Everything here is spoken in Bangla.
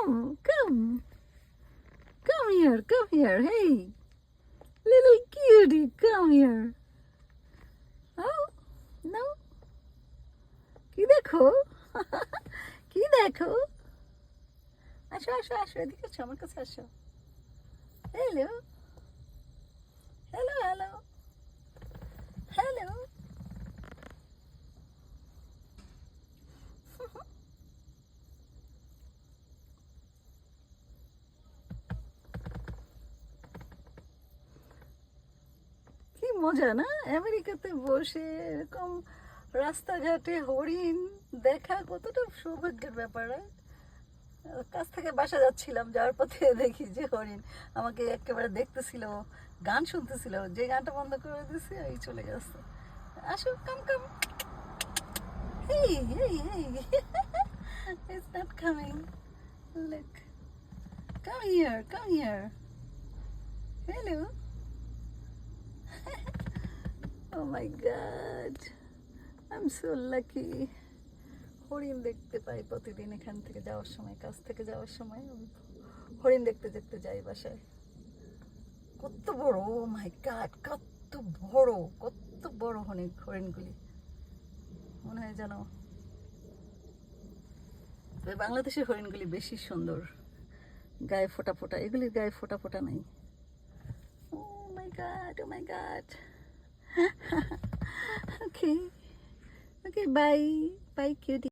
Come. Come here, come here. Hey, little cutie, come here. Oh, no. কি দেখো? কি দেখো? আসো আসো আসো, এদিকে আসো, আমার কাছে আসো। Hello hello hello hello. কি মজা না আমেরিকাতে বসে এরকম রাস্তাঘাটে হরিণ দেখা, কতটা সৌভাগ্যের ব্যাপার। কাছ থেকে বাসা যাচ্ছিলাম, যাওয়ার পথে দেখি যে হরিণ আমাকে একেবারে দেখতেছিল, গান শুনতেছিল, যে গানটা বন্ধ করে দিয়েছে এই চলে গেছে। আসো, কাম কাম। হেই হেই হেই, it's not coming. Look, come here, come here. Hello. Oh my God, I'm so lucky. হরিণ দেখতে পাই প্রতিদিন, এখান থেকে যাওয়ার সময়, কাছ থেকে যাওয়ার সময় হরিণ দেখতে দেখতে যাই বাসায়। কত বড়, ও মাই গড, কত বড়, কত বড় হরিণগুলি। মনে হয় যেন বাংলাদেশের হরিণগুলি বেশি সুন্দর, গায়ে ফোটা ফোটা, এগুলির গায়ে ফোটা ফোটা নাই। ও মাই গড, ও মাই গড। ওকে ওকে, বাই বাই কিউটি।